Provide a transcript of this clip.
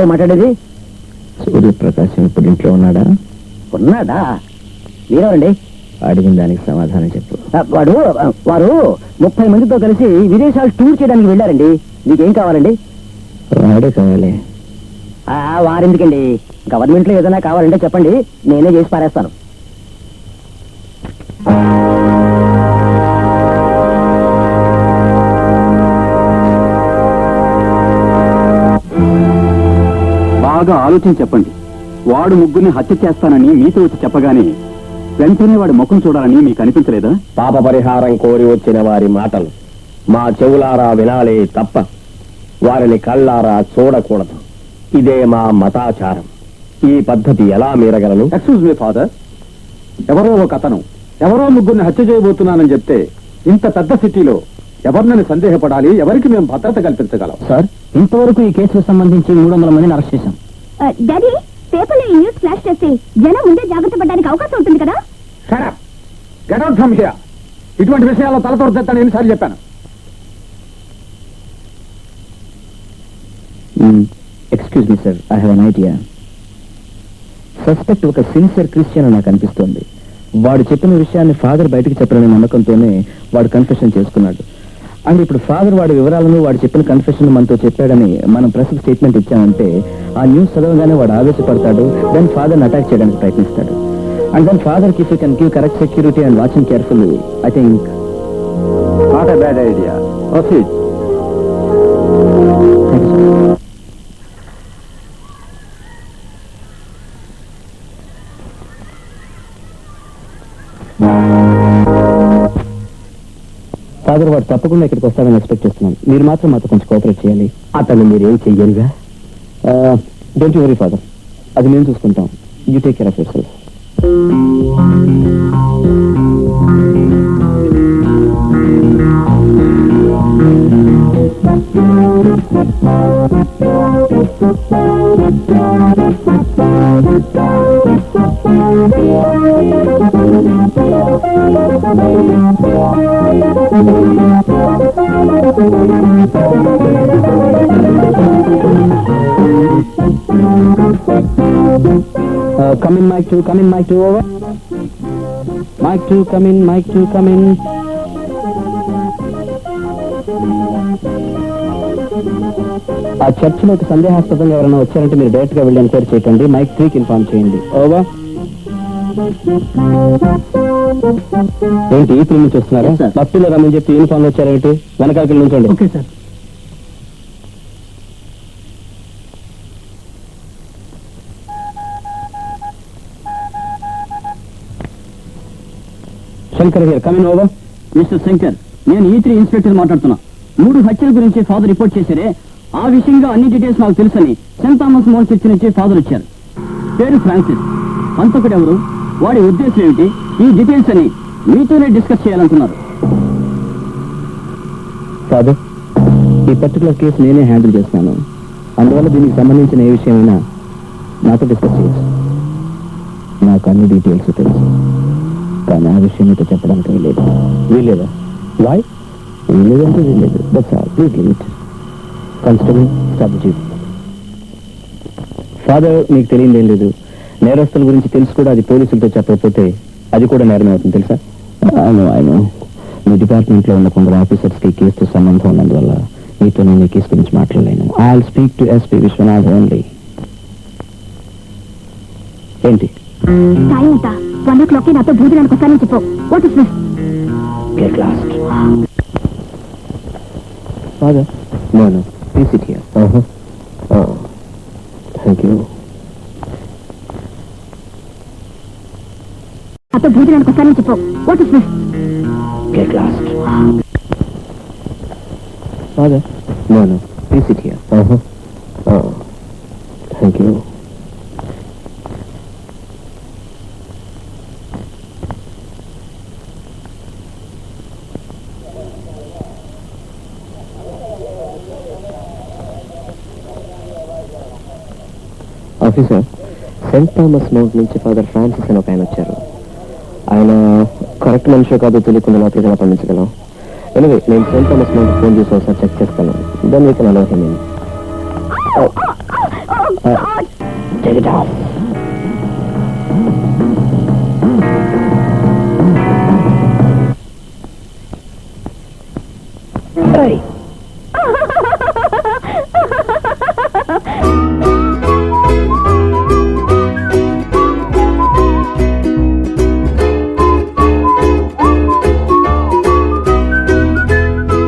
ఎవరో మాట్లాడేది? సూర్యప్రకాశం ఇప్పుడు ఇంట్లో ఉన్నాడా? ఉన్నాడా? మీరెవరండి? అడిగిన దానికి సమాధానం చెప్పు. వారు 30 మందితో కలిసి విదేశాలు టూర్ చేయడానికి వెళ్ళారండి. మీకేం కావాలండి? వాడే కావాలి. వారెందుకండి? గవర్నమెంట్ లో ఏదైనా కావాలంటే చెప్పండి, నేనే చేసి పారేస్తాను. బాగా ఆలోచించి చెప్పండి. వాడు ముగ్గురిని హత్య చేస్తానని మీతో వచ్చి చెప్పగానే వెంటనే వాడి ముఖం చూడాలని మీకు అనిపించలేదా? పాప పరిహారం కోరి వచ్చిన వారి మాటలు మా చెవులారా వినాలే తప్ప వారిని కళ్ళారా చూడకూడదు. ఇదే మా మతాచారం. ఈ పద్ధతి ఎలా మీరగలను? ఎక్స్క్యూజ్ మీ ఫాదర్, ఎవరో ఒక అతను ఎవరో ముగ్గురిని హత్య చేయబోతున్నానని చెప్తే ఇంత పెద్ద సిటీలో ఎవరినని సందేహపడాలి? ఎవరికి మేము భద్రత కల్పించగలం? సార్, ఇంతవరకు ఈ కేసుకు సంబంధించి 300 మందిని అరెస్ట్ చేశాం. డాడీ, పేపర్లో ఈ న్యూస్ ఫ్లాష్ చేస్తే జనం ముందే జాగ్రత్త పడడానికి అవకాశం ఉంటుంది కదా. Get out from here. ఇటువంటి విషయాల్లో తలతోడుతాను ఎన్నిసార్లు చెప్పాను. Excuse me sir, I have an idea. Suspect ఒక సిన్సియర్ క్రిస్టియన్ అని నాకు అనిపిస్తోంది. వాడు చెప్పిన విషయాన్ని ఫాదర్ బయటకు చెప్పాలనే నమ్మకంతోనే వాడు కన్ఫెషన్ చేసుకున్నాడు. అండ్ ఇప్పుడు ఫాదర్ వాడి వివరాలను వాడు చెప్పిన కన్ఫెషన్ మనతో చెప్పాడని మనం ప్రెస్ స్టేట్మెంట్ ఇచ్చామంటే ఆ న్యూస్ చదవగానే వాడు ఆవేశపడతాడు. దెన్ ఫాదర్ని అటాక్ చేయడానికి ప్రయత్నిస్తాడు. అండ్ దెన్ ఫాదర్ కి if you can give correct security and watching carefully, I think not a bad idea. Proceed. Father వాడు తప్పకుండా ఇక్కడికి వస్తాడని ఎక్స్పెక్ట్ చేస్తున్నాను. మీరు మాత్రం మాతో కొంచెం కోఆపరేట్ చేయాలి. అతను మీరేం చెయ్యరుగా? డోంట్ యూ వరీ ఫాదర్, అది మేము చూసుకుంటాం. You take care of your self. Come in, mic 2, come in, mic 2, over. Mic 2, come in, mic 2, come in. ఆ చర్చిలోకి సందేహాస్పదంగా ఎవరైనా వచ్చారంటే మీరు డైరెక్ట్ గా వెళ్ళి ఎంక్వైరీ చేయకండి. మైక్ 3కి ఇన్ఫార్మ్ చేయండి. ఓవర్. ఏంటి ఈ త్రీ నుంచి వస్తున్నారా? భక్తులు రమ్మని చెప్పి యూనిఫామ్ వచ్చారేంటి? వెనకాలకి నుంచండి. Okay sir. Shankar here, come in. Over. Mister Shankar, నేను E3 ఇన్స్పెక్టర్ మాట్లాడుతున్నా. 3 హత్యల గురించి ఫాదర్ రిపోర్ట్ చేశారే, ఆ విషయంగా అన్ని డీటెయిల్స్ నాకు తెలుసని సెయింట్ థామస్ మోర్ చర్చి నుంచి ఫాదర్ వచ్చారు. పేరు ఫ్రాన్సిస్. అంతకుడు ఎవరు, వాడి ఉద్దేశం ఏమిటి, ఈ డీటెయిల్స్ అని మీతోనే డిస్కస్ చేయాలనుకున్నారు. ఫాదర్, ఈ పర్టికులర్ కేసు నేనే హ్యాండిల్ చేస్తున్నాను. అందువల్ల దీనికి సంబంధించిన ఏ విషయమైనా నాతో డిస్కస్ చేయొచ్చు. నాకు అన్ని డీటెయిల్స్ తెలుసు, కానీ ఆ విషయం మీతో చెప్పడానికి వీలేదు. వీలేదా? వై? వీలేదంటే వీలేదు. That's all. Please leave it. Constable, stop the jeep. Father, మీకు తెలియదేం లేదు. నేరస్తుల గురించి తెలుసు కూడా అది పోలీసులతో చెప్పకపోతే అది కూడా నేరమే అవుతుంది, తెలుసా? ఆయన మీ డిపార్ట్మెంట్ లో ఉన్న కొందరు ఆఫీసర్స్ కి కేసుతో సంబంధం ఉన్నందువల్ల మీతో నేను ఈ కేసు గురించి మాట్లాడలేను. I will speak to SP Vishwanath only. ఏంటి? టైం ఎంత? 1 o'clock నాతో భోజనానికి వస్తానని చెప్పు. What is this? Get lost. Father? No. Please sit here. Oh. Thank you. నాతో భోజనానికి వస్తానని చెప్పు. What is this? Get lost. Father? No. Please sit here. Oh. Thank you. Officer, Saint Thomas mount నుంచి father Francis అని ఒక ఆయన వచ్చారు. ఆయన కరెక్ట్ మనిషో కాదో తెలియకుండా నాకు ఏదైనా పంపించగలం. ఎనివే, నేను సెయింట్ థామస్ మౌంట్ ఫోన్ చేసి ఒకసారి చెక్ చేస్తాను. దాన్ని మీకు allow him in. Oh, God! Take it off.